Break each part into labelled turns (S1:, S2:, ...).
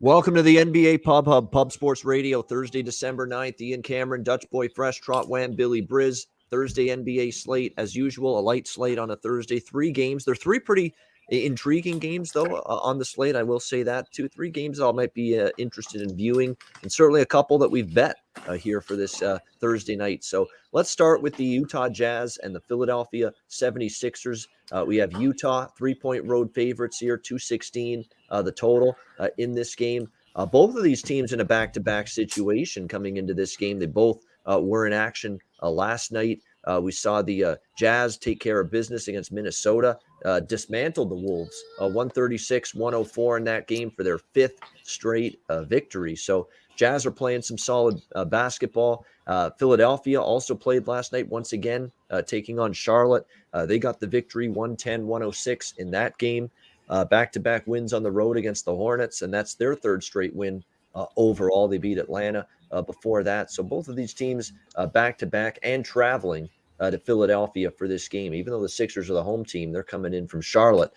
S1: Welcome to the NBA Pub Hub, Pub Sports Radio, Thursday, December 9th. Ian Cameron, Dutch Boy Fresh, Trot Wham, Billy Briz. Thursday NBA slate, as usual, a light slate on a Thursday. 3 games. They're 3 pretty intriguing games, though, on the slate. I will say that, too. 3 games I might be interested in viewing, and certainly a couple that we've bet here for this Thursday night. So let's start with the Utah Jazz and the Philadelphia 76ers. We have Utah, 3-point road favorites here, 216 the total in this game. Both of these teams in a back-to-back situation coming into this game. They both were in action last night. We saw the Jazz take care of business against Minnesota, dismantled the Wolves, 136-104 in that game for their 5th straight victory. So Jazz are playing some solid basketball. Philadelphia also played last night once again, taking on Charlotte. They got the victory, 110-106 in that game. Back-to-back wins on the road against the Hornets, and that's their 3rd straight win overall. They beat Atlanta before that. So both of these teams back-to-back and traveling to Philadelphia for this game. Even though the Sixers are the home team, they're coming in from Charlotte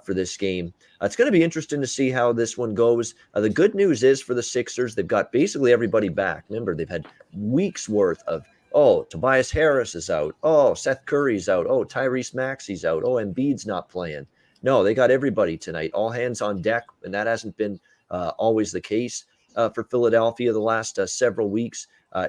S1: for this game. It's going to be interesting to see how this one goes. The good news is for the Sixers, they've got basically everybody back. Remember, they've had weeks worth of, Tobias Harris is out. Seth Curry's out. Tyrese Maxey's out. Embiid's not playing. No, they got everybody tonight, all hands on deck, and that hasn't been always the case for Philadelphia the last several weeks.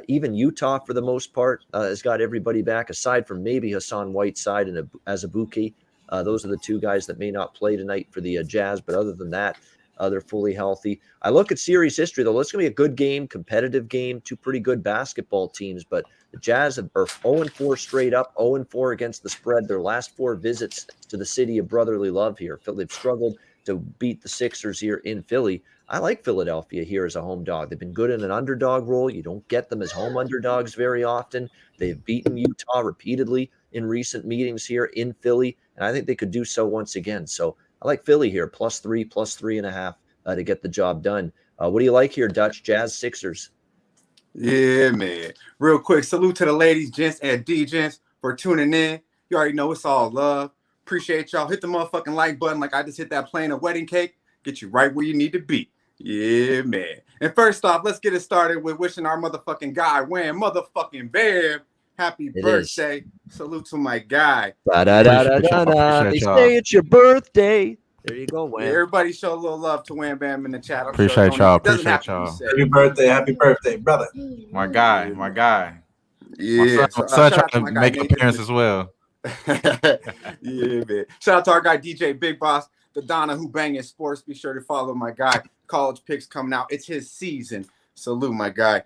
S1: Even Utah, for the most part, has got everybody back, aside from maybe Hassan Whiteside and Azubuike. Those are the 2 guys that may not play tonight for the Jazz, but other than that, they're fully healthy. I look at series history, though. It's going to be a good game, competitive game, 2 pretty good basketball teams, but the Jazz are 0-4 straight up, 0-4 against the spread. Their last 4 visits to the city of brotherly love here. They've struggled to beat the Sixers here in Philly. I like Philadelphia here as a home dog. They've been good in an underdog role. You don't get them as home underdogs very often. They've beaten Utah repeatedly in recent meetings here in Philly, and I think they could do so once again. So I like Philly here, +3, +3.5 to get the job done. What do you like here, Dutch? Jazz, Sixers?
S2: Yeah, man. Real quick, salute to the ladies, gents, and D-gents for tuning in. You already know it's all love. Appreciate y'all. Hit the motherfucking like button like I just hit that plain of wedding cake. Get you right where you need to be. Yeah, man. And first off, let's get it started with wishing our motherfucking guy, Wham, motherfucking Bam, happy birthday. Salute to my guy.
S1: They say it's your birthday. There you go, Wham.
S2: Yeah, everybody show a little love to Wham Bam in the chat.
S3: Appreciate y'all.
S4: Happy birthday, brother.
S3: My guy.
S2: Yeah.
S3: My son trying to make an appearance as well.
S2: Yeah, man. Shout out to our guy, DJ Big Boss, the Donna who banging sports. Be sure to follow my guy. College picks coming out. It's his season. Salute, my guy.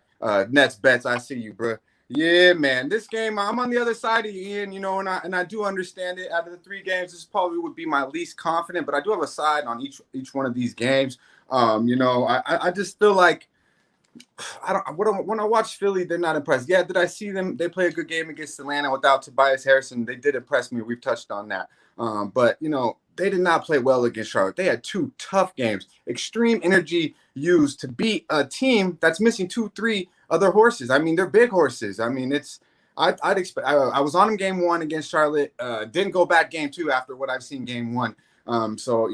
S2: Nets bets. I see you, bro. Yeah, man. This game, I'm on the other side of you, Ian, and I do understand it. Out of the 3 games, this probably would be my least confident, but I do have a side on each one of these games. I just feel like when I watch Philly, they're not impressed. Yeah, did I see them? They play a good game against Atlanta without Tobias Harrison. They did impress me. We've touched on that. But they did not play well against Charlotte. They had 2 tough games. Extreme energy used to beat a team that's missing 2-3 other horses. I mean, they're big horses. I mean, I'd expect. I was on them game 1 against Charlotte. Didn't go back game 2 after what I've seen game 1. So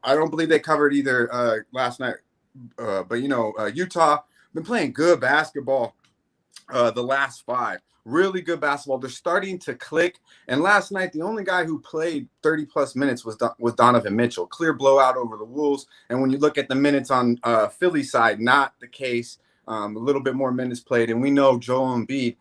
S2: I don't believe they covered either last night. But Utah been playing good basketball the last 5. Really good basketball. They're starting to click. And last night, the only guy who played 30-plus minutes was Donovan Mitchell. Clear blowout over the Wolves. And when you look at the minutes on Philly side, not the case. A little bit more minutes played. And we know Joel Embiid,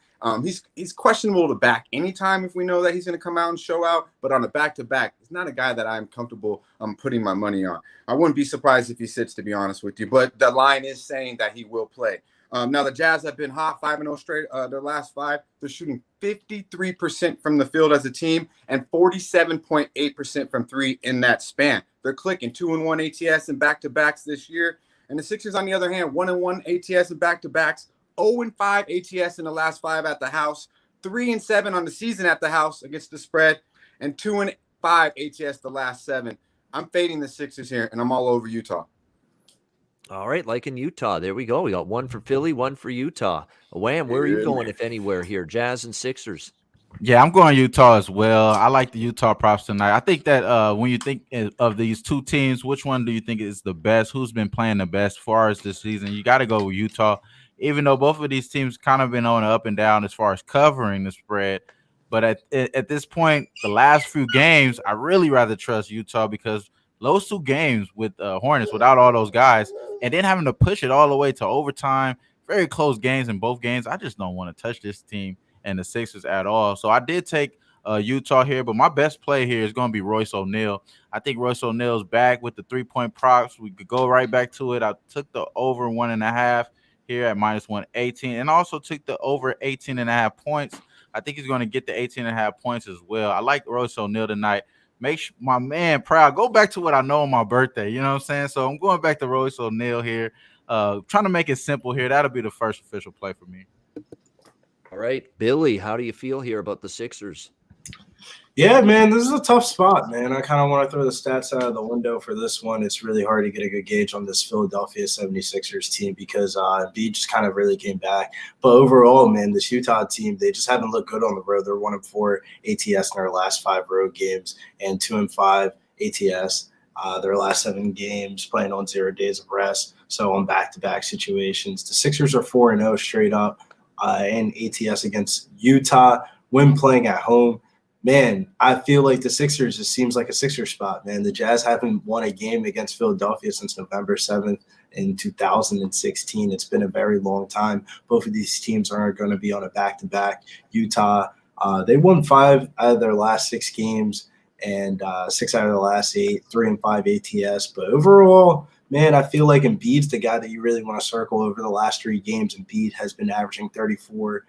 S2: he's questionable to back anytime if we know that he's going to come out and show out. But on a back-to-back, he's not a guy that I'm comfortable putting my money on. I wouldn't be surprised if he sits, to be honest with you. But the line is saying that he will play. Now, the Jazz have been hot, 5-0 straight. Their last 5, they're shooting 53% from the field as a team and 47.8% from 3 in that span. They're clicking 2-1 ATS and back-to-backs this year. And the Sixers, on the other hand, 1-1 ATS and back-to-backs, 0-5 ATS in the last 5 at the house, 3-7 on the season at the house against the spread, and 2-5 ATS the last 7. I'm fading the Sixers here, and I'm all over Utah.
S1: All right, like in Utah. There we go. We got 1 for Philly, 1 for Utah. Wham, where are you going, if anywhere, here? Jazz and Sixers.
S3: Yeah, I'm going Utah as well. I like the Utah props tonight. I think that when you think of these two teams, which one do you think is the best? Who's been playing the best as far as this season? You got to go with Utah, even though both of these teams kind of been on an up and down as far as covering the spread. But at this point, the last few games, I really rather trust Utah because those two games with Hornets without all those guys and then having to push it all the way to overtime, very close games in both games. I just don't want to touch this team and the Sixers at all. So I did take Utah here, but my best play here is going to be Royce O'Neal. I think Royce O'Neal's back with the 3-point props. We could go right back to it. I took the over 1.5 here at -118 and also took the over 18.5 points. I think he's going to get the 18.5 points as well. I like Royce O'Neal tonight. Make my man proud. Go back to what I know on my birthday. You know what I'm saying? So I'm going back to Royce O'Neal here. Trying to make it simple here. That'll be the first official play for me.
S1: All right, Billy, how do you feel here about the Sixers?
S4: Yeah, man, this is a tough spot, man. I kind of want to throw the stats out of the window for this one. It's really hard to get a good gauge on this Philadelphia 76ers team because Embiid just kind of really came back. But overall, man, this Utah team, they just haven't looked good on the road. They're 1-4 ATS in their last 5 road games and 2-5 ATS. Their last 7 games playing on 0 days of rest, so on back-to-back situations. The Sixers are 4-0 straight up in ATS against Utah when playing at home. Man, I feel like the Sixers just seems like a Sixers spot, man. The Jazz haven't won a game against Philadelphia since November 7th in 2016. It's been a very long time. Both of these teams are going to be on a back-to-back. Utah, they won 5 out of their last 6 games and 6 out of the last 8, 3-5 ATS. But overall, man, I feel like Embiid's the guy that you really want to circle over the last 3 games. Embiid has been averaging 34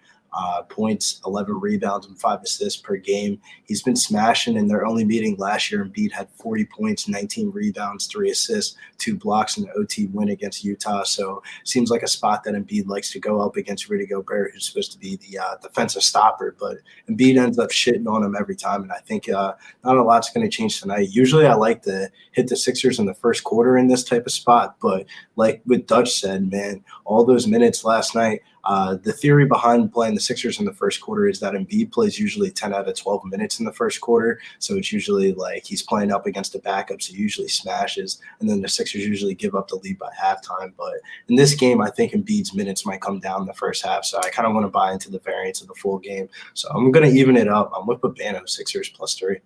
S4: points, 11 rebounds, and 5 assists per game. He's been smashing in their only meeting last year. Embiid had 40 points, 19 rebounds, 3 assists, 2 blocks in the OT win against Utah. So seems like a spot that Embiid likes to go up against Rudy Gobert, who's supposed to be the defensive stopper. But Embiid ends up shitting on him every time, and I think not a lot's going to change tonight. Usually I like to hit the Sixers in the first quarter in this type of spot, but like what Dutch said, man, all those minutes last night, the theory behind playing the Sixers in the first quarter is that Embiid plays usually 10 out of 12 minutes in the first quarter. So it's usually like he's playing up against a backup, so he usually smashes. And then the Sixers usually give up the lead by halftime. But in this game, I think Embiid's minutes might come down in the first half. So I kind of want to buy into the variance of the full game. So I'm going to even it up. I'm with Babano, Sixers +3.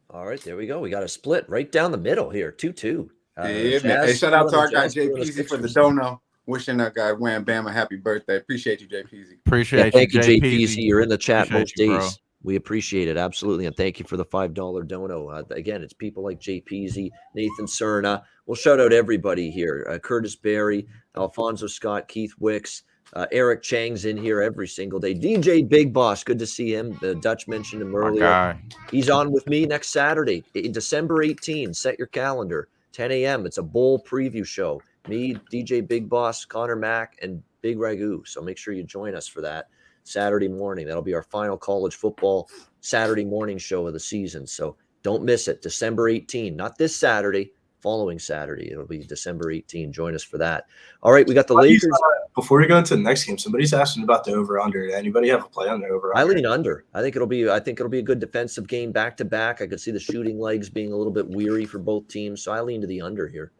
S1: All right, there we go. We got a split right down the middle here, 2-2.
S2: Yeah, man. Hey, shout out to our guy JPZ for the dono. Wishing that guy Wham Bam a happy birthday. Appreciate you, JPZ.
S1: Thank you, JPZ. You're in the chat most days.
S3: Bro.
S1: We appreciate it. Absolutely. And thank you for the $5 dono. Again, it's people like JPZ, Nathan Cerna. We'll shout out everybody here. Curtis Berry, Alfonso Scott, Keith Wicks, Eric Chang's in here every single day. DJ Big Boss, good to see him. The Dutch mentioned him earlier. He's on with me next Saturday, December 18. Set your calendar, 10 a.m. It's a bowl preview show. Me, DJ Big Boss, Connor Mack, and Big Ragu. So make sure you join us for that Saturday morning. That'll be our final college football Saturday morning show of the season. So don't miss it. December 18, not this Saturday, following Saturday. It'll be December 18. Join us for that. All right, we got the Lakers.
S4: Before we go into the next game, somebody's asking about the over/under. Anybody have a play on the over/under?
S1: I lean under. I think it'll be a good defensive game back to back. I could see the shooting legs being a little bit weary for both teams. So I lean to the under here.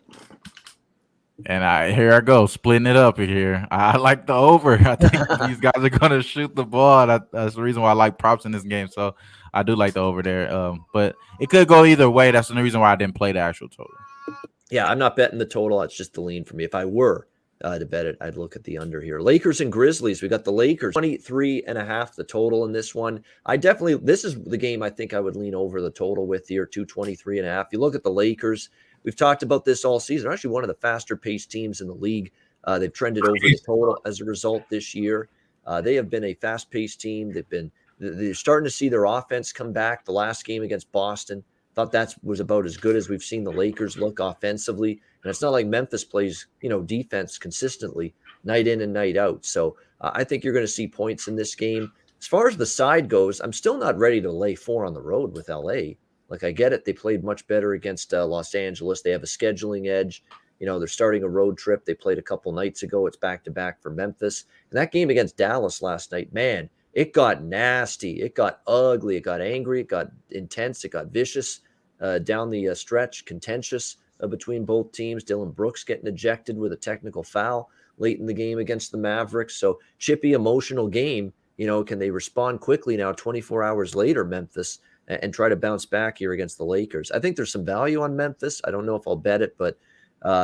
S3: And here I go, splitting it up here. I like the over. I think these guys are going to shoot the ball. That's the reason why I like props in this game. So I do like the over there. But it could go either way. That's the reason why I didn't play the actual total.
S1: Yeah, I'm not betting the total. It's just the lean for me. If I were to bet it, I'd look at the under here. Lakers and Grizzlies. We got the Lakers 23.5 the total in this one. This is the game I think I would lean over the total with here, 223.5. You look at the Lakers. We've talked about this all season. They're actually one of the faster-paced teams in the league. They've trended over the total as a result this year. They have been a fast-paced team. They're starting to see their offense come back. The last game against Boston, thought that was about as good as we've seen the Lakers look offensively. And it's not like Memphis plays, defense consistently night in and night out. So I think you're going to see points in this game. As far as the side goes, I'm still not ready to lay 4 on the road with LA. Like, I get it. They played much better against Los Angeles. They have a scheduling edge. They're starting a road trip. They played a couple nights ago. It's back-to-back for Memphis. And that game against Dallas last night, man, it got nasty. It got ugly. It got angry. It got intense. It got vicious down the stretch, contentious between both teams. Dylan Brooks getting ejected with a technical foul late in the game against the Mavericks. So chippy, emotional game. Can they respond quickly now 24 hours later, Memphis, and try to bounce back here against the Lakers? I think there's some value on Memphis. I don't know if I'll bet it, but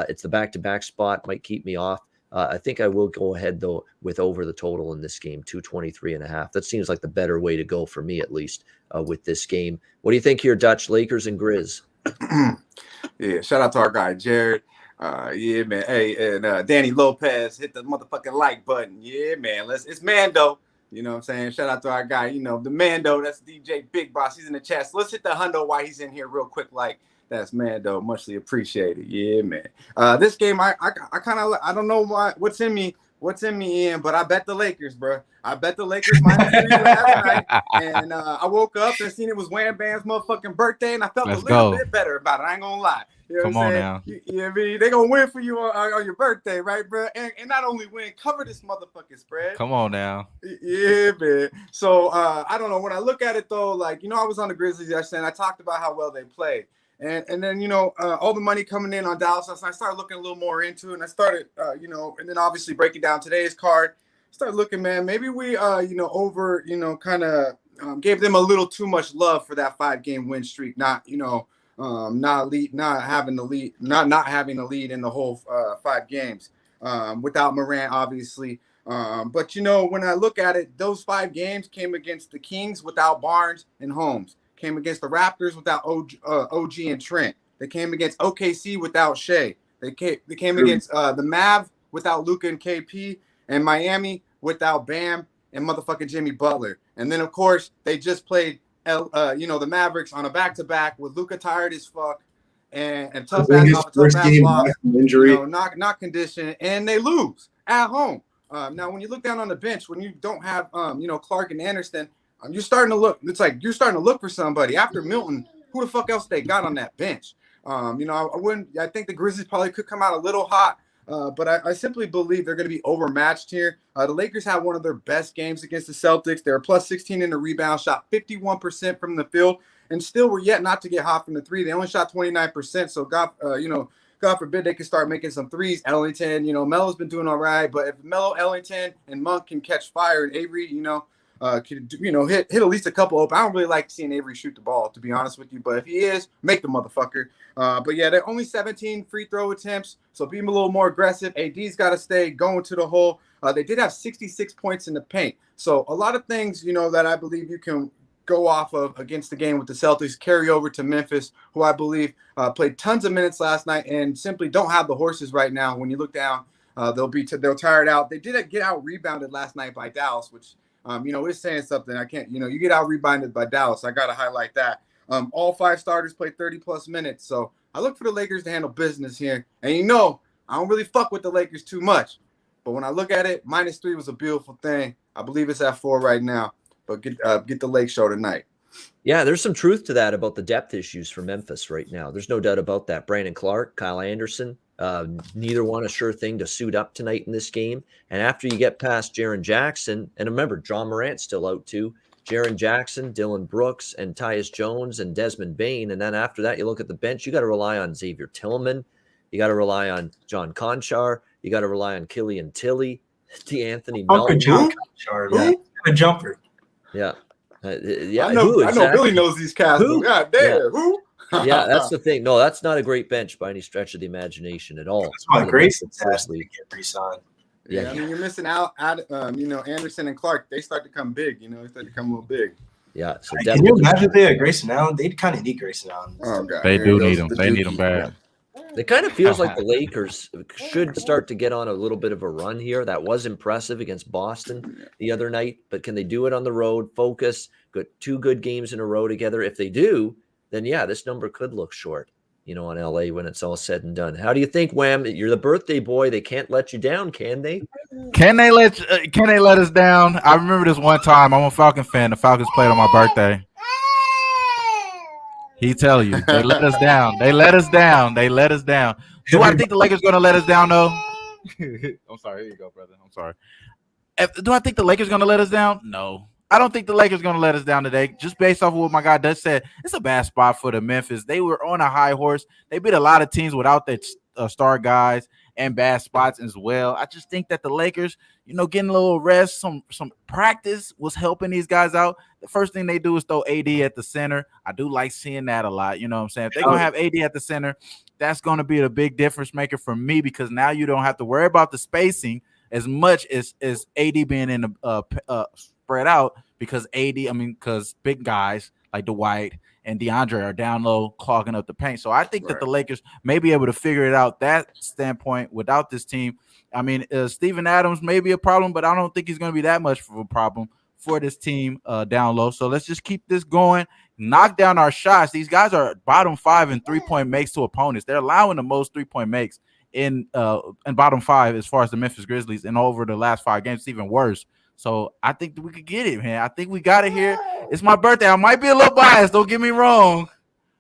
S1: it's the back-to-back spot. Might keep me off. I think I will go ahead, though, with over the total in this game, 223.5. That seems like the better way to go for me, at least, with this game. What do you think here, Dutch? Lakers and Grizz?
S2: Yeah, shout out to our guy, Jared. Yeah, man. Hey, and Danny Lopez, hit the motherfucking like button. Yeah, man. It's Mando. You know what I'm saying? Shout out to our guy, the Mando. That's DJ Big Boss. He's in the chat. So let's hit the hundo while he's in here real quick. Like, that's Mando. Muchly appreciated. Yeah, man. This game, I kind of, I don't know what's in me, Ian, but I bet the Lakers, bro. I bet the Lakers -3 last night. And I woke up and seen it was Wham Bam's motherfucking birthday, and I felt a little bit better about it. I ain't gonna lie. You know
S3: Come
S2: what I'm
S3: on
S2: saying?
S3: now.
S2: You know what I mean? They gonna win for you on your birthday, right, bro? And not only win, cover this motherfucking spread.
S3: Come on now.
S2: Yeah, man. So I don't know. When I look at it though, like I was on the Grizzlies yesterday, and I talked about how well they played. And then all the money coming in on Dallas, I started looking a little more into it, and I started and then obviously breaking down today's card. Started looking, man. Maybe we kind of gave them a little too much love for that 5-game win streak. Not having the lead in the whole 5 games without Morant, obviously. But when I look at it, those 5 games came against the Kings without Barnes and Holmes. Came against the Raptors without OG and Trent. They came against OKC without Shea. They came against the Mav without Luka and KP, and Miami without Bam and motherfucking Jimmy Butler. And then of course they just played the Mavericks on a back-to-back with Luka tired as fuck and tough ass loss, injury, not condition, and they lose at home. Now when you look down on the bench, when you don't have Clark and Anderson. You're starting to look. It's like you're starting to look for somebody after Milton. Who the fuck else they got on that bench? I wouldn't. I think the Grizzlies probably could come out a little hot, but I simply believe they're going to be overmatched here. The Lakers had one of their best games against the Celtics. They were +16 in the rebound, shot 51% from the field, and still were yet not to get hot from the 3. They only shot 29%. So God forbid they can start making some threes. Ellington, Melo's been doing all right, but if Melo, Ellington, and Monk can catch fire, and Avery, could hit at least a couple open. I don't really like seeing Avery shoot the ball, to be honest with you, but if he is, make the motherfucker. But yeah, they're only 17 free throw attempts, so be a little more aggressive. AD's got to stay going to the hole. They did have 66 points in the paint, so a lot of things that I believe you can go off of against the game with the Celtics carry over to Memphis, who I believe played tons of minutes last night and simply don't have the horses right now. When you look down, they're tired out. They did get out rebounded last night by Dallas, which. It's saying something. I can't, you get out rebounded by Dallas. I got to highlight that. All 5 starters played 30+ minutes. So I look for the Lakers to handle business here. And I don't really fuck with the Lakers too much. But when I look at it, -3 was a beautiful thing. I believe it's at 4 right now. But get the Lake show tonight.
S1: Yeah, there's some truth to that about the depth issues for Memphis right now. There's no doubt about that. Brandon Clark, Kyle Anderson, neither one a sure thing to suit up tonight in this game. And after you get past Jaren Jackson, and remember, John Morant's still out too, Jaren Jackson, Dylan Brooks, and Tyus Jones, and Desmond Bane. And then after that, you look at the bench, you got to rely on Xavier Tillman. You got to rely on John Conchar. You got to rely on Killian Tilly, DeAnthony Melton.
S4: John Conchar, man. A jumper.
S1: Yeah.
S2: Yeah, I know Billy knows these cats. God damn,
S1: yeah.
S2: Who?
S1: Yeah, that's the thing. No, that's not a great bench by any stretch of the imagination at all.
S4: That's why Grayson has to get re-signed.
S2: Yeah, I mean, you're missing out. Anderson and Clark, they start to come big. They start to come a little big.
S1: Yeah. So
S4: can you imagine if they had Grayson Allen? They'd kind of need Grayson Allen.
S2: Oh God,
S3: they do need him. They need him bad.
S1: It kind of feels like the Lakers should start to get on a little bit of a run here. That was impressive against Boston the other night, but can they do it on the road? Focus. Got 2 good games in a row together. If they do, then yeah, this number could look short, on LA when it's all said and done. How do you think, Wham? You're the birthday boy. They can't let you down, can they?
S3: Can they let us down? I remember this one time. I'm a Falcon fan. The Falcons played on my birthday. He tell you they let us down. They let us down. They let us down. Do I think the Lakers gonna let us down though? I'm sorry. Here you go, brother. I'm sorry. Do I think the Lakers gonna let us down? No. I don't think the Lakers are going to let us down today. Just based off of what my guy Dutch said, it's a bad spot for the Memphis. They were on a high horse. They beat a lot of teams without their star guys and bad spots as well. I just think that the Lakers, getting a little rest, some practice was helping these guys out. The first thing they do is throw AD at the center. I do like seeing that a lot. You know what I'm saying? If they're going to have AD at the center, that's going to be the big difference maker for me, because now you don't have to worry about the spacing as much as AD being in the spread out, because because big guys like Dwight and DeAndre are down low clogging up the paint. So I think that the Lakers may be able to figure it out that standpoint without this team. Steven Adams may be a problem, but I don't think he's going to be that much of a problem for this team down low. So let's just keep this going, knock down our shots. These guys are bottom 5 in 3-point makes to opponents. They're allowing the most 3-point makes in bottom 5 as far as the Memphis Grizzlies, and over the last 5 games, it's even worse. So I think that we could get it, man. I think we got it here. It's my birthday. I might be a little biased. Don't get me wrong.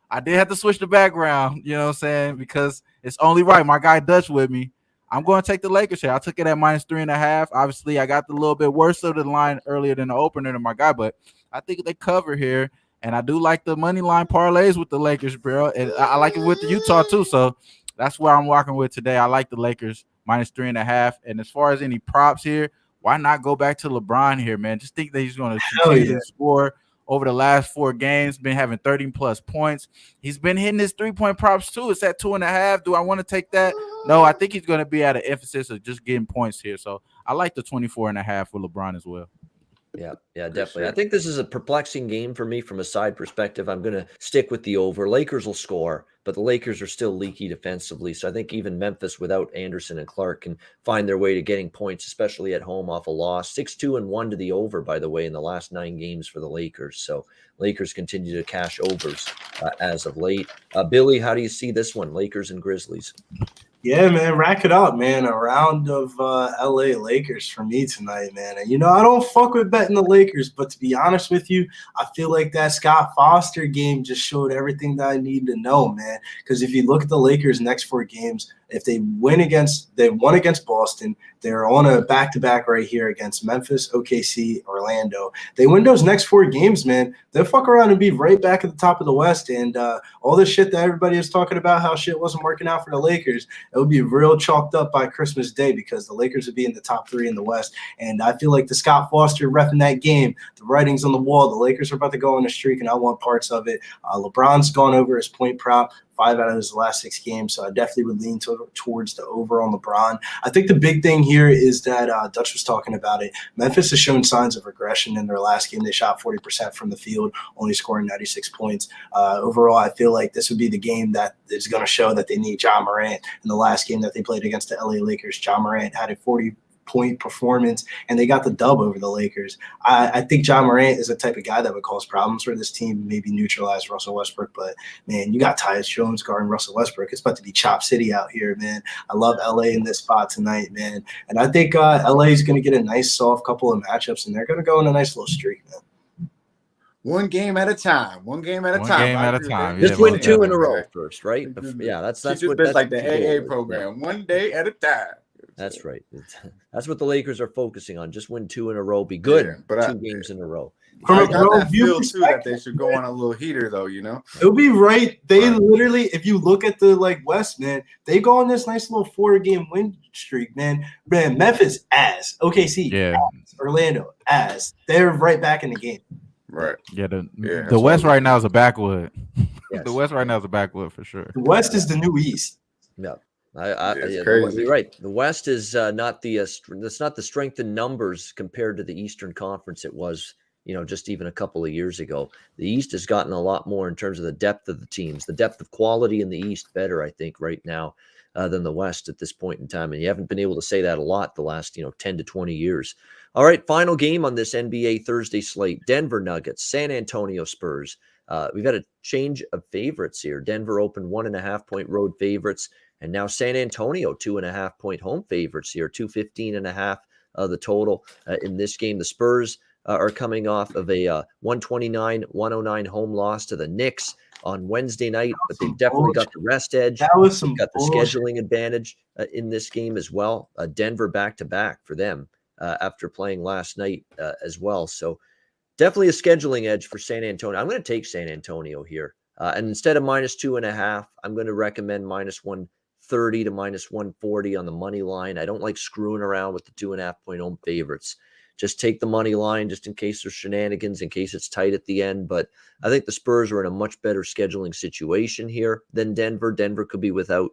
S3: I did have to switch the background, you know what I'm saying, because it's only right. My guy Dutch with me. I'm going to take the Lakers here. I took it at -3.5. Obviously, I got the little bit worse of the line earlier than the opener than my guy, but I think they cover here. And I do like the money line parlays with the Lakers, bro. And I like it with the Utah too. So that's where I'm walking with today. I like the Lakers -3.5. And as far as any props here, why not go back to LeBron here, man? Just think that he's going to continue to score over the last 4 games, been having 30-plus points. He's been hitting his 3-point props too. It's at 2.5. Do I want to take that? No, I think he's going to be at an emphasis of just getting points here. So I like the 24.5 for LeBron as well.
S1: Yeah, definitely. I think this is a perplexing game for me from a side perspective. I'm going to stick with the over. Lakers will score, but the Lakers are still leaky defensively. So I think even Memphis without Anderson and Clark can find their way to getting points, especially at home off a loss. 6-2-1 to the over, by the way, in the last 9 games for the Lakers. So Lakers continue to cash overs as of late. Billy, how do you see this one, Lakers and Grizzlies?
S4: Yeah, man, rack it up, man. A round of LA Lakers for me tonight, man. And, I don't fuck with betting the Lakers, but to be honest with you, I feel like that Scott Foster game just showed everything that I need to know, man. Because if you look at the Lakers' next 4 games, if they won against Boston, they're on a back-to-back right here against Memphis, OKC, Orlando. They win those next 4 games, man. They'll fuck around and be right back at the top of the West. And all this shit that everybody is talking about, how shit wasn't working out for the Lakers, it would be real chalked up by Christmas Day, because the Lakers would be in the top 3 in the West. And I feel like the Scott Foster reffing that game, the writing's on the wall. The Lakers are about to go on a streak, and I want parts of it. LeBron's gone over his point prop 5 out of his last 6 games, so I definitely would lean towards the over on LeBron. I think the big thing here is that Dutch was talking about it. Memphis has shown signs of regression in their last game. They shot 40% from the field, only scoring 96 points. Overall, I feel like this would be the game that is going to show that they need Ja Morant. In the last game that they played against the LA Lakers, Ja Morant had a 40-point performance, and they got the dub over the Lakers. I think Ja Morant is the type of guy that would cause problems for this team, maybe neutralize Russell Westbrook. But, man, you got Tyus Jones guarding Russell Westbrook. It's about to be Chop City out here, man. I love LA in this spot tonight, man. And I think LA is going to get a nice, soft couple of matchups, and they're going to go on a nice little streak, man.
S2: One game at a time.
S1: Just win 2 in a row first, right? Yeah, that's
S2: what
S1: that's
S2: like the AA program. One day at a time.
S1: That's right. That's what the Lakers are focusing on. Just win 2 in a row. Be good. But 2 games in a row.
S2: I got that feel too that they should go on a little heater though.
S4: It'll be right. They literally, if you look at the West, man, they go on this nice little 4-game win streak, man. Man, Memphis ass, OKC ass, Orlando ass. They're right back in the game.
S2: Right.
S3: Yeah. The West right now is a backwood. Yes. The West right now is a backwood for sure.
S4: The West is the new East.
S1: Yeah. You're right. The West is not that's not the strength in numbers compared to the Eastern Conference it was, just even a couple of years ago. The East has gotten a lot more in terms of the depth of the teams, the depth of quality in the East better, I think, right now than the West at this point in time. And you haven't been able to say that a lot the last, 10 to 20 years. All right, final game on this NBA Thursday slate, Denver Nuggets, San Antonio Spurs. We've had a change of favorites here. Denver opened 1.5-point road favorites, and now San Antonio 2.5-point home favorites here, 215.5 the total in this game. The Spurs are coming off of a 129-109 home loss to the Knicks on Wednesday night, but they've definitely got the rest edge.
S4: That was some
S1: got the scheduling advantage in this game as well. Denver back-to-back for them after playing last night as well. So Definitely a scheduling edge for San Antonio. I'm going to take San Antonio here. And instead of -2.5, I'm going to recommend -130 to -140 on the money line. I don't like screwing around with the 2.5-point home favorites. Just take the money line just in case there's shenanigans, in case it's tight at the end. But I think the Spurs are in a much better scheduling situation here than Denver. Denver could be without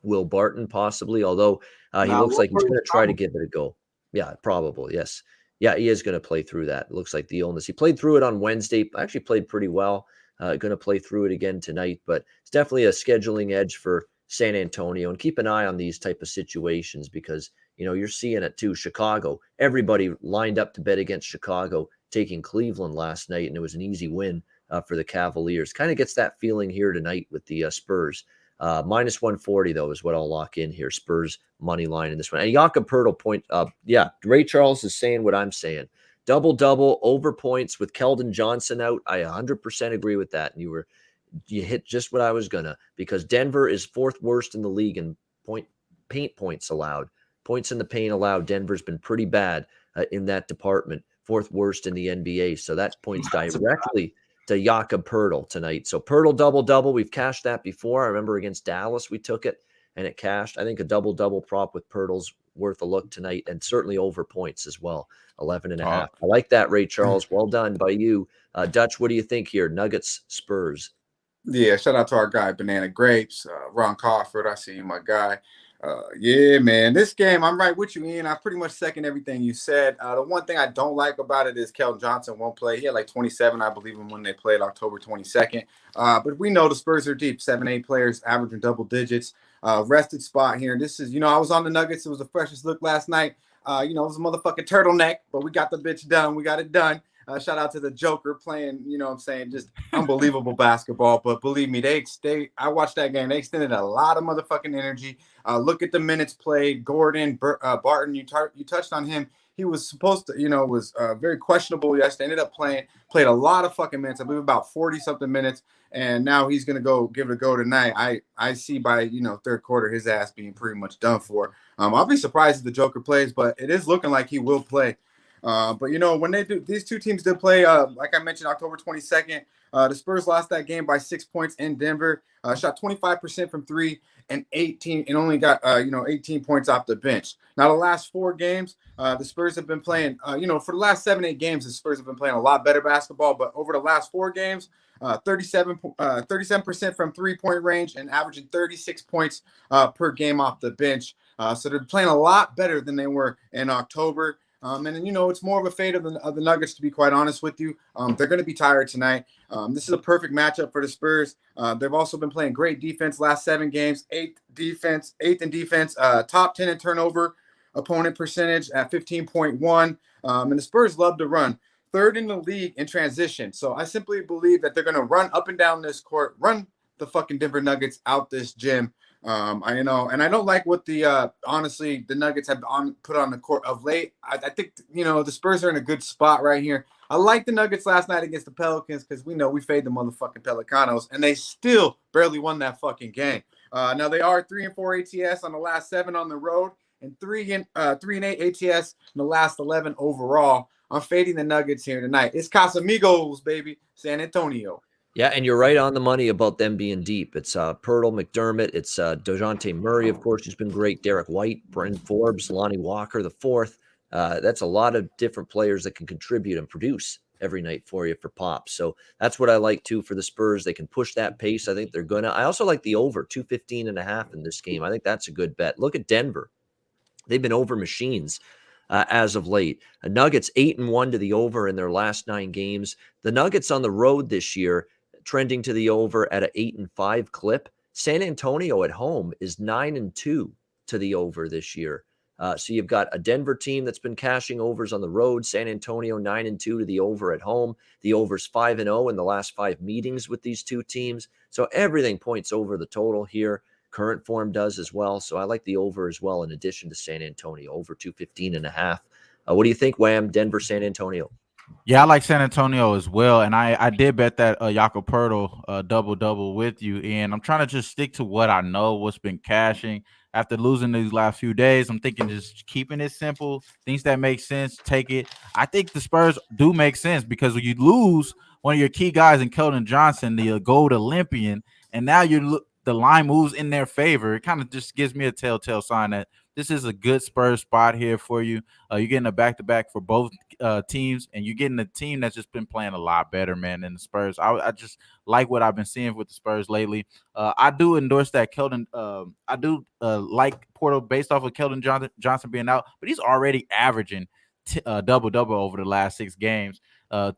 S1: Will Barton possibly, although he looks like he's going to try to give it a go. Yeah, probably. Yes. Yeah, he is going to play through that. It looks like the illness. He played through it on Wednesday. Actually played pretty well. Going to play through it again tonight. But it's definitely a scheduling edge for San Antonio. And keep an eye on these type of situations because, you're seeing it too. Chicago, everybody lined up to bet against Chicago, taking Cleveland last night, and it was an easy win for the Cavaliers. Kind of gets that feeling here tonight with the Spurs. -140 though is what I'll lock in here. Spurs money line in this one. And Jakob Poeltl point. Yeah, Ray Charles is saying what I'm saying. Double over points with Keldon Johnson out. I 100% agree with that. And you hit just what I was gonna, because Denver is 4th worst in the league in paint points allowed. Points in the paint allowed. Denver's been pretty bad in that department. 4th worst in the NBA. So that points directly to Jakob Poeltl tonight. So Poeltl double. We've cashed that before. I remember against Dallas we took it and it cashed. I think a double prop with Poeltl's worth a look tonight, and certainly over points as well. 11.5. I like that, Ray Charles. Well done by you. Dutch, what do you think here? Nuggets, Spurs.
S2: Yeah, shout out to our guy Banana Grapes, Ron Crawford. I see you, my guy. Yeah, man, this game, I'm right with you, Ian. I pretty much second everything you said. The one thing I don't like about it is Keldon Johnson won't play. He had like 27, I believe, when they played October 22nd. But we know the Spurs are deep, 7-8 players averaging double digits. Rested spot here. This is, I was on the Nuggets. It was the freshest look last night. It was a motherfucking turtleneck, but we got the bitch done. We got it done. Shout out to the Joker playing, just unbelievable basketball. But believe me, I watched that game. They extended a lot of motherfucking energy. Look at the minutes played. Gordon, Barton, you touched on him. He was supposed to, was very questionable yesterday. Ended up played a lot of fucking minutes. I believe about 40-something minutes. And now he's going to go give it a go tonight. I see by, third quarter, his ass being pretty much done for. I'll be surprised if the Joker plays, but it is looking like he will play. But when they do, these two teams did play, like I mentioned, October 22nd, the Spurs lost that game by 6 points in Denver, shot 25% from 3 and only got, 18 points off the bench. Now, the last 4 games, the Spurs have been playing, for the last 7-8 games, the Spurs have been playing a lot better basketball, but over the last 4 games, 37% from 3-point range and averaging 36 points per game off the bench. So they're playing a lot better than they were in October. And it's more of a fate of the Nuggets, to be quite honest with you. They're going to be tired tonight. This is a perfect matchup for the Spurs. They've also been playing great defense last 7 games, 8th in defense, top 10 in turnover opponent percentage at 15.1. And the Spurs love to run. 3rd in the league in transition. So I simply believe that they're going to run up and down this court, run the fucking Denver Nuggets out this gym. I know, and I don't like what honestly the Nuggets have put on the court of late. I think the Spurs are in a good spot right here. I like the Nuggets last night against the Pelicans because we know we fade the motherfucking Pelicanos, and they still barely won that fucking game. Now they are 3-4 ATS on the last 7 on the road, and 3-8 ATS in the last 11 overall. I'm fading the Nuggets here tonight. It's Casamigos, baby, San Antonio.
S1: Yeah, and you're right on the money about them being deep. It's Poeltl, McDermott. It's DeJounte Murray, of course, who's been great. Derek White, Brent Forbes, Lonnie Walker, the 4th. That's a lot of different players that can contribute and produce every night for you for pops. So that's what I like, too, for the Spurs. They can push that pace. I think they're going to. I also like the over, 215.5 in this game. I think that's a good bet. Look at Denver. They've been over machines as of late. Nuggets 8-1 to the over in their last 9 games. The Nuggets on the road this year trending to the over at an 8-5 clip. San Antonio at home is 9-2 to the over this year. So you've got a Denver team that's been cashing overs on the road. San Antonio 9-2 to the over at home. The over's 5-0 in the last 5 meetings with these two teams. So everything points over the total here. Current form does as well. So I like the over as well in addition to San Antonio, over 215.5. What do you think, Wham? Denver, San Antonio.
S3: Yeah, I like San Antonio as well, and I did bet that Jakob Poeltl double with you, and I'm trying to just stick to what I know, what's been cashing. after losing these last few days. I'm thinking just keeping it simple, things that make sense, take it. I think the Spurs do make sense because when you lose one of your key guys in Keldon Johnson, the gold Olympian, and now the line moves in their favor, it kind of just gives me a telltale sign that this is a good Spurs spot here for you. You're getting a back-to-back for both teams, and you're getting a team that's just been playing a lot better, man, than the Spurs. I just like what I've been seeing with the Spurs lately. I do endorse that Keldon. I do like Porto based off of Keldon Johnson being out, but he's already averaging double-double over the last 6 games.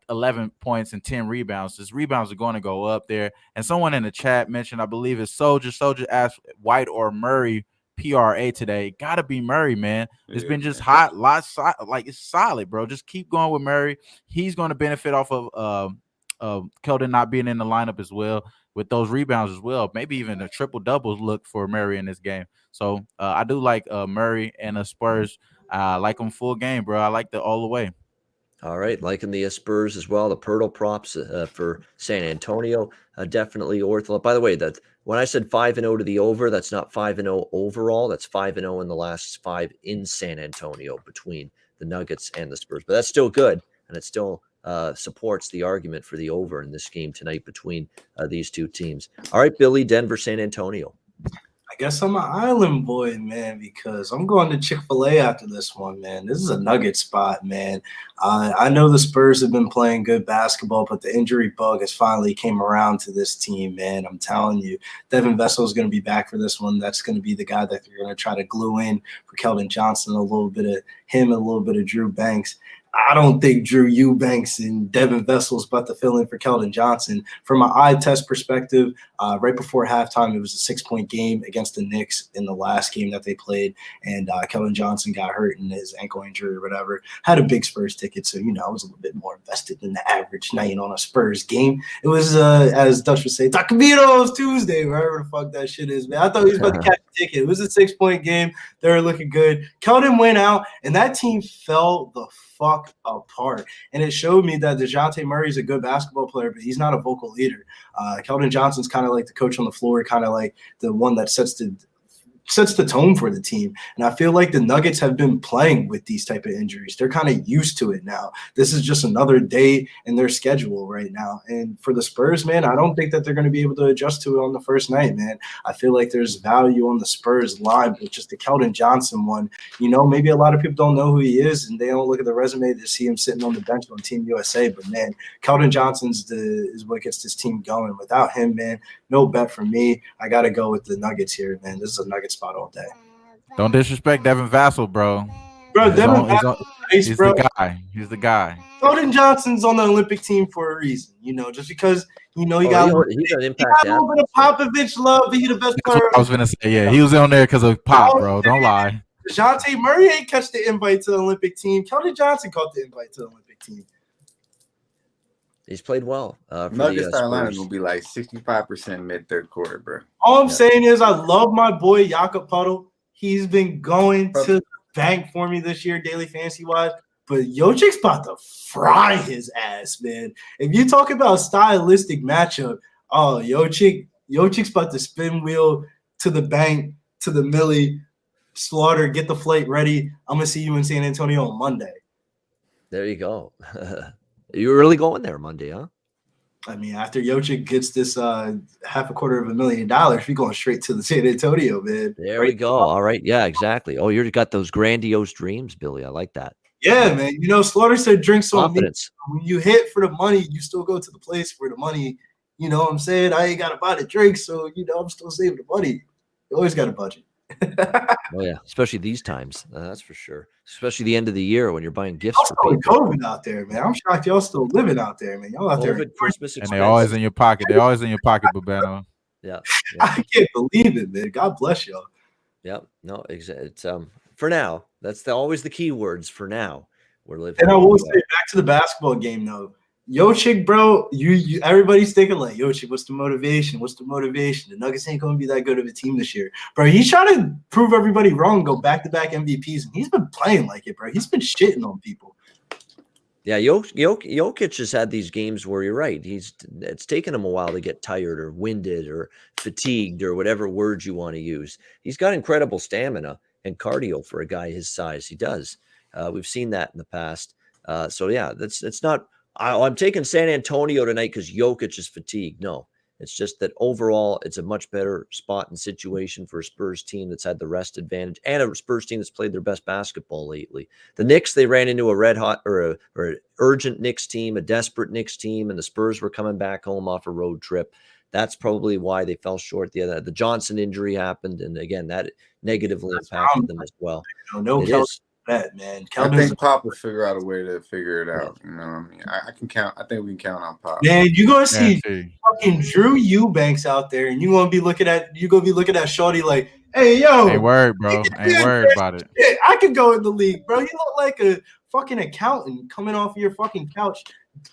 S3: 11 points and 10 rebounds. His rebounds are going to go up there. And someone in the chat mentioned, I believe it's Soldier asked White or Murray PRA today. Gotta be Murray, man. It's been just hot, like it's solid, bro. Just keep going with Murray. He's going to benefit off of Keldon not being in the lineup as well with those rebounds as well. Maybe even a triple doubles look for Murray in this game. So I do like Murray and the Spurs. I like them full game, bro. I like the all the way.
S1: All right, liking the Spurs as well. The Pirtle props for San Antonio, definitely orthodox. By the way, that when I said 5-0 to the over, that's not 5-0 overall. That's 5-0 in the last 5 in San Antonio between the Nuggets and the Spurs. But that's still good, and it still supports the argument for the over in this game tonight between these two teams. All right, Billy, Denver, San Antonio.
S4: I guess I'm an island boy, man, because I'm going to Chick-fil-A after this one, man. This is a nugget spot, man. I know the Spurs have been playing good basketball, but the injury bug has finally came around to this team, man. I'm telling you, Devin Vessel is going to be back for this one. That's going to be the guy that you're going to try to glue in for Keldon Johnson, a little bit of him, a little bit of Drew Banks. I don't think Drew Eubanks and Devin Vessel's about to fill in for Keldon Johnson. From an eye test perspective, right before halftime, it was a 6-point game against the Knicks in the last game that they played, and Keldon Johnson got hurt in his ankle injury or whatever. Had a big Spurs ticket, so, I was a little bit more invested than the average night on a Spurs game. It was, as Dutch would say, Tacomitos Tuesday, wherever the fuck that shit is, man. I thought he was about to catch a ticket. It was a 6-point game. They were looking good. Keldon went out, and that team fell the fuck apart. And it showed me that DeJounte Murray is a good basketball player, but he's not a vocal leader. Keldon Johnson's kind of like the coach on the floor, kind of like the one that sets the tone for the team. And I feel like the Nuggets have been playing with these type of injuries. They're kind of used to it now. This is just another day in their schedule right now. And for the Spurs, man, I don't think that they're going to be able to adjust to it on the first night, man. I feel like there's value on the Spurs line, but just the Keldon Johnson one, maybe a lot of people don't know who he is and they don't look at the resume to see him sitting on the bench on Team USA. But, man, Keldon Johnson's is what gets this team going. Without him, man, no bet for me. I got to go with the Nuggets here, man. This is a Nuggets spot all day.
S3: Don't disrespect Devin Vassell, bro.
S4: Bro, Devin Vassell,
S3: he's the guy. He's the guy.
S4: Keldon Johnson's on the Olympic team for a reason, just because, he got
S1: he's an impact.
S4: He got a little bit of Popovich love, but he's the best player.
S3: I was going to say, yeah, he was on there because of Pop, bro. Don't lie.
S4: DeJounte Murray ain't catch the invite to the Olympic team. Keldon Johnson caught the invite to the Olympic team.
S1: He's played well.
S2: Nuggets Carolina will be like 65% mid-third quarter, bro.
S4: All I'm saying is I love my boy Jakob Puddle. He's been going to the bank for me this year, daily fantasy-wise. But Jokic's about to fry his ass, man. If you talk about stylistic matchup, Jokic's about to spin wheel to the bank, to the Millie, slaughter, get the flight ready. I'm going to see you in San Antonio on Monday.
S1: There you go. You were really going there Monday, huh?
S4: I mean, after Jokic gets this $250,000, we're going straight to the San Antonio, man.
S1: There we go. All right. Yeah, exactly. Oh, you got those grandiose dreams, Billy. I like that.
S4: Yeah, man. Slaughter said drinks on me.
S1: Confidence.
S4: When you hit for the money, you still go to the place where the money, what I'm saying? I ain't got to buy the drinks, so, I'm still saving the money. You always got a budget.
S1: Oh yeah, especially these times. That's for sure. Especially the end of the year when you're buying gifts for
S4: people.
S1: people.
S4: COVID out there, man. I'm shocked y'all still living out there, man. Y'all out there.
S1: Christmas
S3: and they're always in your pocket. They're always in your pocket, Babano.
S1: Yeah.
S4: I can't believe it, man. God bless y'all.
S1: Yeah. No, it's for now. That's always the key words. For now, we're living.
S4: And I will say, back to the basketball game though. Jokic, bro, you everybody's thinking like, Jokic, what's the motivation? What's the motivation? The Nuggets ain't going to be that good of a team this year. Bro, he's trying to prove everybody wrong, go back-to-back MVPs, and he's been playing like it, bro. He's been shitting on people.
S1: Yeah, Jokic has had these games where you're right. It's taken him a while to get tired or winded or fatigued or whatever words you want to use. He's got incredible stamina and cardio for a guy his size. He does. We've seen that in the past. So yeah, it's not. I'm taking San Antonio tonight because Jokic is fatigued. No, it's just that overall, it's a much better spot and situation for a Spurs team that's had the rest advantage and a Spurs team that's played their best basketball lately. The Knicks, they ran into a red hot or an urgent Knicks team, a desperate Knicks team, and the Spurs were coming back home off a road trip. That's probably why they fell short. The Johnson injury happened, and again, that negatively impacted them as well.
S4: No,
S1: it is.
S4: Bet, man.
S2: I think Pop will figure out a way to figure it out.
S1: Yeah.
S2: You know what I mean? I can count. I think we can count on Pop.
S4: Man, you're gonna see fucking Drew Eubanks out there, and you're gonna be looking at Shorty like, hey, yo.
S3: Ain't worried, bro. Ain't worried about it.
S4: Shit, I could go in the league, bro. You look like a fucking accountant coming off of your fucking couch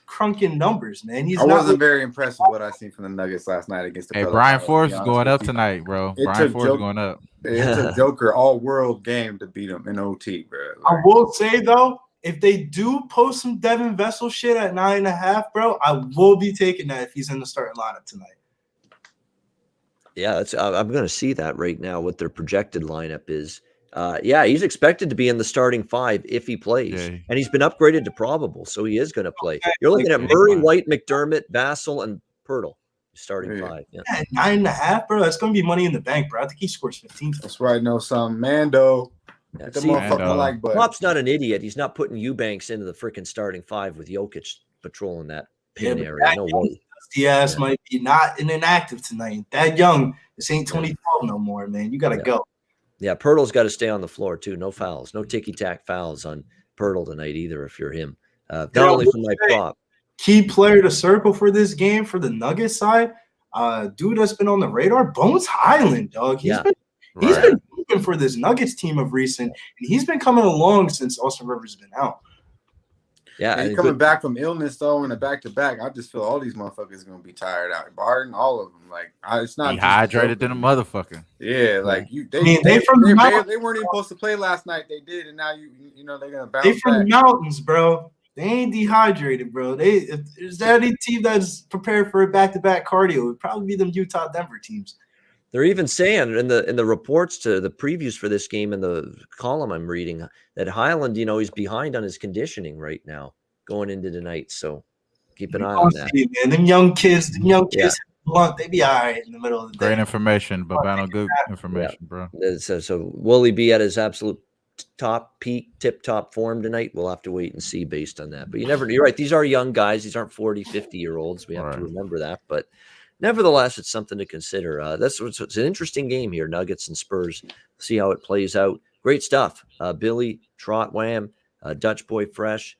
S4: crunking numbers, man.
S2: I wasn't very impressed with what I seen from the Nuggets last night against the Pelicans.
S3: Brian Force is going up tonight, bro. Brian Force is going up.
S2: It's a Joker all-world game to beat him in OT, bro.
S4: I will say, though, if they do post some Devin Vessel shit at 9.5, bro, I will be taking that if he's in the starting lineup tonight.
S1: Yeah, I'm going to see that right now, what their projected lineup is. He's expected to be in the starting 5 if he plays. Yeah. And he's been upgraded to probable, so he is going to play. You're looking at Murray, White, McDermott, Vassell, and Pirtle. Starting 5. Yeah.
S4: 9.5, bro. That's going to be money in the bank, bro. I think he scores 15.
S2: That's right. No, some Mando.
S1: Yeah, Pop's not an idiot. He's not putting Eubanks into the freaking starting 5 with Jokic patrolling that pin area. No way.
S4: Diaz might be not inactive tonight. That young. This ain't 2012 no more, man. You got to go.
S1: Yeah, Pirtle's got to stay on the floor, too. No fouls. No ticky-tack fouls on Pirtle tonight either if you're him. Not only for my prop.
S4: Key player to circle for this game for the Nuggets side, dude that's been on the radar, Bones Highland, dog. He's been looking for this Nuggets team of recent, and he's been coming along since Austin Rivers has been out.
S2: Yeah, he's coming back from illness though, in a back-to-back. I just feel all these motherfuckers are gonna be tired out. Barton, all of them. Like it's not
S3: dehydrated than a motherfucker.
S2: Yeah, like they weren't even supposed to play last night. They did, and now you know they're gonna bounce.
S4: They from the mountains, bro. They ain't dehydrated, bro. If there's any team that's prepared for a back-to-back cardio, it would probably be them Utah Denver teams.
S1: They're even saying in the reports to the previews for this game in the column I'm reading that Highland, he's behind on his conditioning right now going into tonight. So keep an eye on that.
S4: Man. Them young kids, blunt, they be all right in the middle of the day.
S3: Great information, Babano. Good information, bro.
S1: So will he be at his absolute tip-top form tonight? We'll have to wait and see based on that. But you're right. These are young guys. These aren't 40, 50-year-olds. We have to remember that. But nevertheless, it's something to consider. It's an interesting game here, Nuggets and Spurs. See how it plays out. Great stuff. Billy, Trot, Wham, Dutch Boy Fresh.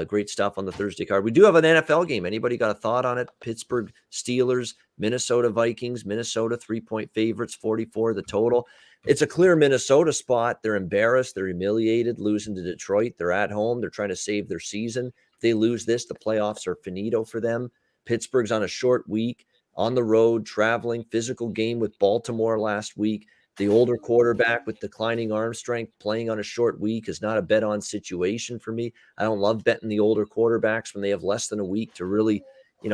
S1: Great stuff on the Thursday card. We do have an NFL game. Anybody got a thought on it? Pittsburgh Steelers, Minnesota Vikings, Minnesota 3-point favorites, 44 the total. It's a clear Minnesota spot. They're embarrassed. They're humiliated, losing to Detroit. They're at home. They're trying to save their season. If they lose this, the playoffs are finito for them. Pittsburgh's on a short week, on the road, traveling, physical game with Baltimore last week. The older quarterback with declining arm strength playing on a short week is not a bet-on situation for me. I don't love betting the older quarterbacks when they have less than a week to really,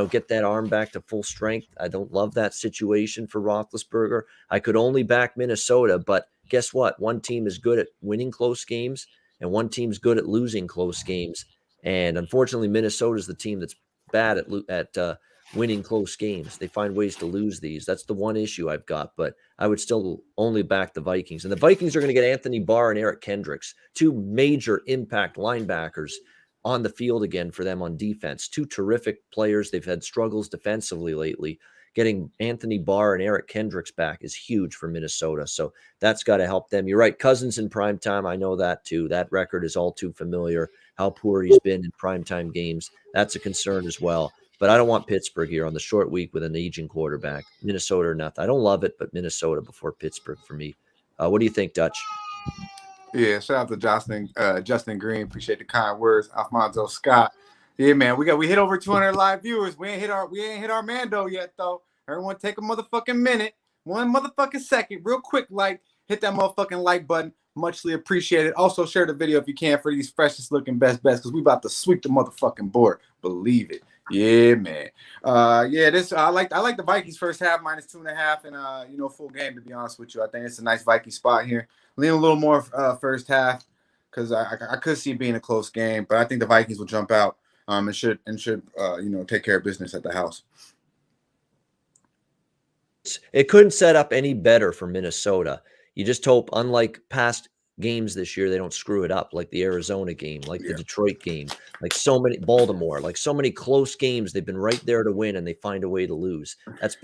S1: get that arm back to full strength. I don't love that situation for Roethlisberger. I could only back Minnesota, but guess what? One team is good at winning close games, and one team's good at losing close games. And unfortunately, Minnesota is the team that's bad at winning close games. They find ways to lose these. That's the one issue I've got, but I would still only back the Vikings. And the Vikings are going to get Anthony Barr and Eric Kendricks, 2 major impact linebackers on the field again for them on defense. 2 terrific players. They've had struggles defensively lately. Getting Anthony Barr and Eric Kendricks back is huge for Minnesota. So that's got to help them. You're right. Cousins in primetime. I know that too. That record is all too familiar. How poor he's been in primetime games. That's a concern as well. But I don't want Pittsburgh here on the short week with an aging quarterback. Minnesota or nothing. I don't love it, but Minnesota before Pittsburgh for me. What do you think, Dutch?
S2: Yeah, shout out to Justin Green. Appreciate the kind words. Alfonso Scott. Yeah, man, we hit over 200 live viewers. We ain't hit our Mando yet though. Everyone take a motherfucking minute, 1 motherfucking second, real quick, hit that motherfucking like button. Muchly appreciated. Also, share the video if you can for these freshest looking best bets because we about to sweep the motherfucking board. Believe it. Yeah, man. I like the Vikings first half -2.5 and full game, to be honest with you. I think it's a nice Viking spot here. Lean a little more first half because I could see it being a close game, but I think the Vikings will jump out and should take care of business at the house.
S1: It couldn't set up any better for Minnesota. You just hope, unlike past games this year, they don't screw it up, like the Arizona game, like the Detroit game, like so many Baltimore, like so many close games. They've been right there to win, and they find a way to lose. That's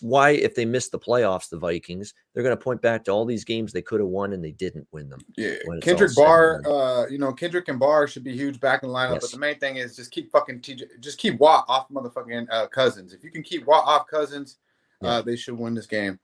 S1: why if they miss the playoffs, the Vikings, they're going to point back to all these games they could have won and they didn't win them.
S2: Yeah, Kendrick and Barr should be huge back in the lineup. Yes. But the main thing is just keep Watt off motherfucking Cousins. If you can keep Watt off Cousins, they should win this game.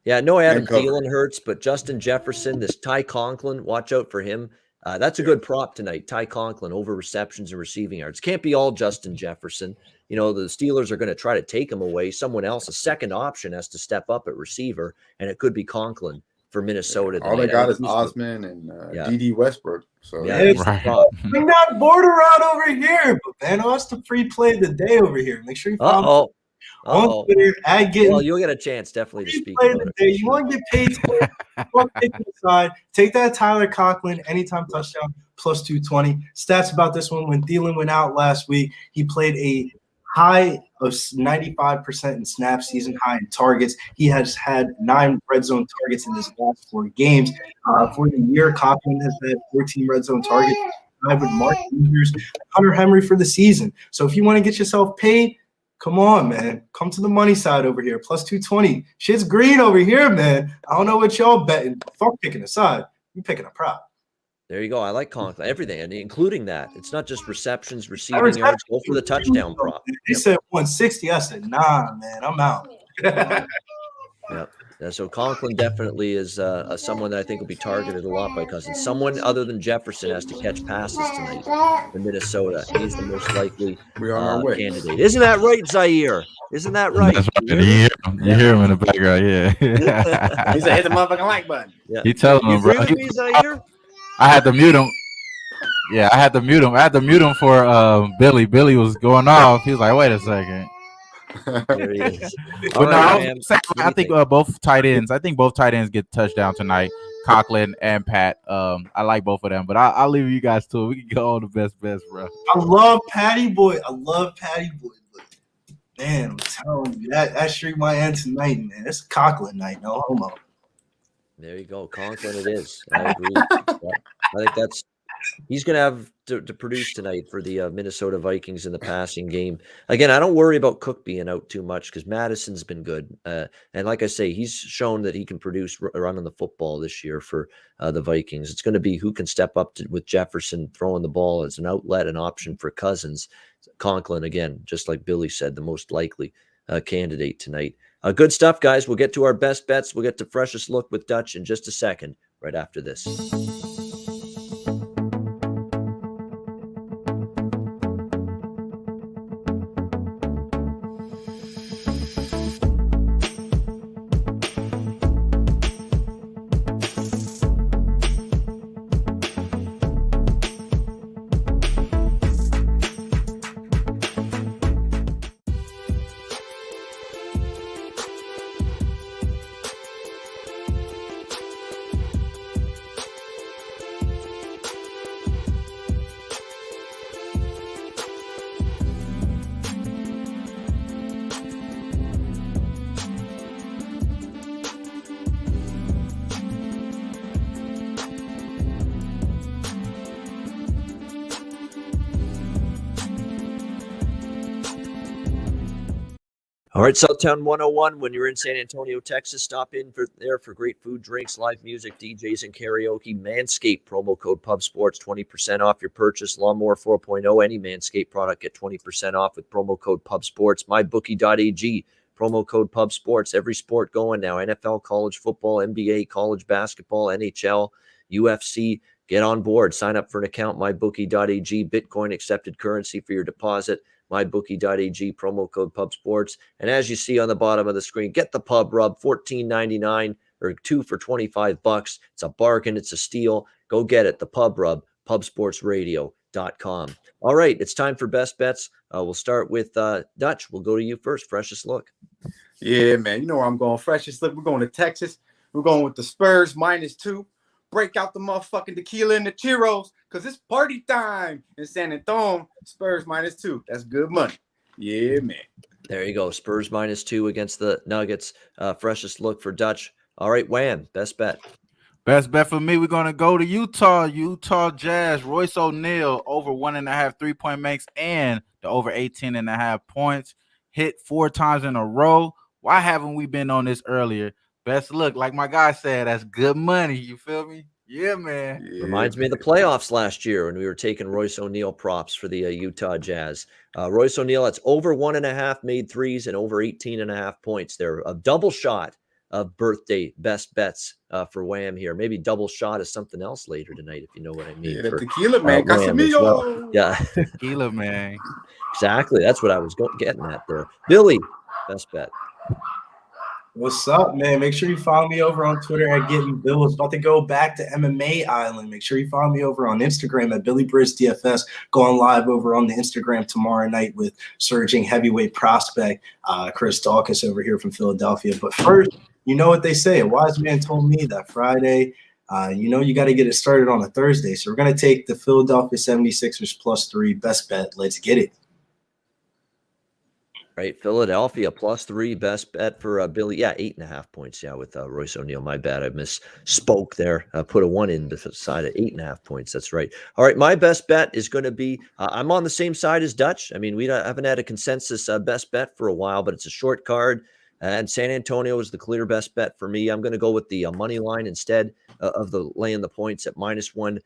S1: Yeah, no Adam Thielen hurts, but Justin Jefferson, this Ty Conklin, watch out for him. That's a good prop tonight. Ty Conklin over receptions and receiving yards. Can't be all Justin Jefferson. The Steelers are going to try to take him away. Someone else, a second option, has to step up at receiver, and it could be Conklin for Minnesota.
S2: All they got is Osman and D.D. Westbrook. So
S4: bring that border out over here. But Bano, that's the free play of the day over here. Make sure you follow on Twitter.
S1: You'll get a chance definitely to speak about it.
S4: You want to get paid aside. Take that Tyler Conklin anytime touchdown +220. Stats about this one: when Thielen went out last week, he played a high of 95% in snaps, season high in targets. He has had 9 red zone targets in his last 4 games. For the year, Conklin has had 14 red zone targets. I would mark Andrews, Hunter Henry for the season. So if you want to get yourself paid, come on, man. Come to the money side over here. +220. Shit's green over here, man. I don't know what y'all betting. Fuck picking a side. You picking a prop.
S1: There you go. I like Conklin. Everything, and including that. It's not just receptions, receiving yards. Go for the touchdown prop.
S4: They said 160. I said, nah, man. I'm out.
S1: Yep. So Conklin definitely is someone that I think will be targeted a lot by Cousins. Someone other than Jefferson has to catch passes tonight in Minnesota. He's the most likely candidate. Isn't that right, Zaire? Isn't that right?
S3: That's right. You hear him in the background,
S2: He said, hit the motherfucking like button.
S3: Yeah. He telling him, bro.
S1: Me, Zaire?
S3: I had to mute him. Yeah, I had to mute him. I had to mute him for Billy. Billy was going off. He was like, wait a second.
S1: There he is.
S3: But I think both tight ends. I think both tight ends get touchdown tonight. Conklin and Pat. I like both of them, but I'll leave you guys to it. We can go all the best, bro.
S4: I love Patty Boy. But man, I'm telling you that streak might end tonight, man. It's a Conklin night, no homo.
S1: There you go, Conklin. It is. I agree. I think he's going to have to produce tonight for the Minnesota Vikings in the passing game. Again, I don't worry about Cook being out too much because Madison's been good. And like I say, he's shown that he can produce running the football this year for the Vikings. It's going to be who can step up with Jefferson throwing the ball as an outlet, an option for Cousins. Conklin, again, just like Billy said, the most likely candidate tonight. Good stuff, guys. We'll get to our best bets. We'll get to freshest look with Dutch in just a second, right after this. All right, Southtown 101. When you're in San Antonio, Texas, stop in for great food, drinks, live music, DJs, and karaoke. Manscaped, promo code PubSports, 20% off your purchase. Lawnmower 4.0, any Manscaped product, get 20% off with promo code PubSports. MyBookie.ag, promo code PubSports. Every sport going now, NFL, college football, NBA, college basketball, NHL, UFC. Get on board. Sign up for an account, MyBookie.ag, Bitcoin accepted currency for your deposit. MyBookie.ag, promo code PubSports. And as you see on the bottom of the screen, get the pub rub, $14.99. or 2 for $25. It's a bargain. It's a steal. Go get it. The Pub Rub, pubsportsradio.com. All right, it's time for best bets. We'll start with Dutch. We'll go to you first. Freshest look.
S2: Yeah, man. You know where I'm going. Freshest look. We're going to Texas. We're going with the Spurs -2. Break out the motherfucking tequila and the churros because it's party time in San Antonio. Spurs -2. That's good money. Yeah, man.
S1: There you go. Spurs -2 against the Nuggets. Freshest look for Dutch. All right, Wham. Best bet.
S3: Best bet for me, we're going to go to Utah Jazz, Royce O'Neal, over 1.5 3-point makes and the over 18.5 points. Hit 4 times in a row. Why haven't we been on this earlier? Best look, like my guy said, that's good money. You feel me? Yeah, man.
S2: Yeah,
S1: Reminds me of the playoffs last year when we were taking Royce O'Neal props for the Utah Jazz. Royce O'Neal, that's over 1.5 made threes and over 18.5 points there. A double shot of birthday best bets for Wham here. Maybe double shot is something else later tonight, if you know what I mean.
S2: Yeah, the
S1: for,
S2: tequila, man.
S1: Wham as
S2: Casemiro.
S1: well. Yeah,
S3: Tequila, man.
S1: exactly. That's what I was getting at there. Billy, best bet.
S4: What's up, man? Make sure you follow me over on Twitter at Getting Bill. It's about to go back to MMA Island. Make sure you follow me over on Instagram at Billy Briz DFS. Going live over on the Instagram tomorrow night with surging heavyweight prospect Chris Dawkins over here from Philadelphia. But first, you know what they say. A wise man told me that Friday, you got to get it started on a Thursday. So we're going to take the Philadelphia 76ers +3 best bet. Let's get it.
S1: Right, Philadelphia +3 best bet for Billy. Yeah, 8.5 points. Yeah, with Royce O'Neal. My bad, I misspoke there. Put a 1 in beside it. 8.5 points. That's right. All right, my best bet is going to be. I'm on the same side as Dutch. I mean, we haven't had a consensus best bet for a while, but it's a short card, and San Antonio is the clear best bet for me. I'm going to go with the money line instead of the laying the points at -130,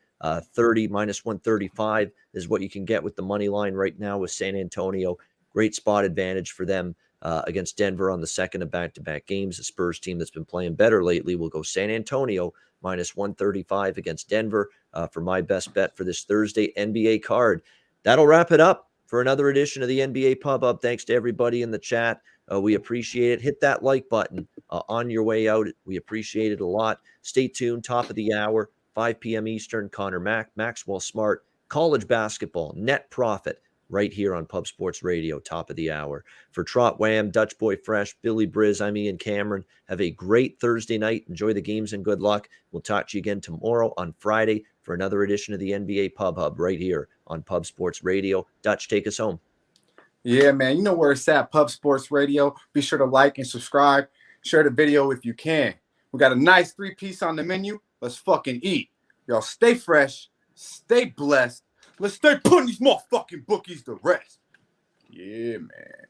S1: -135 is what you can get with the money line right now with San Antonio. Great spot advantage for them against Denver on the second of back-to-back games. The Spurs team that's been playing better lately will go San Antonio -135 against Denver for my best bet for this Thursday NBA card. That'll wrap it up for another edition of the NBA Pub Up. Thanks to everybody in the chat. We appreciate it. Hit that like button on your way out. We appreciate it a lot. Stay tuned. Top of the hour, 5 p.m. Eastern. Connor Maxwell Smart, college basketball, net profit. Right here on Pub Sports Radio, top of the hour. For Trot Wham, Dutch Boy Fresh, Billy Briz, I'm Ian Cameron. Have a great Thursday night. Enjoy the games and good luck. We'll talk to you again tomorrow on Friday for another edition of the NBA Pub Hub right here on Pub Sports Radio. Dutch, take us home.
S2: Yeah, man. You know where it's at, Pub Sports Radio. Be sure to like and subscribe. Share the video if you can. We got a nice 3-piece on the menu. Let's fucking eat. Y'all stay fresh, stay blessed. Let's stay putting these motherfucking bookies to rest. Yeah, man.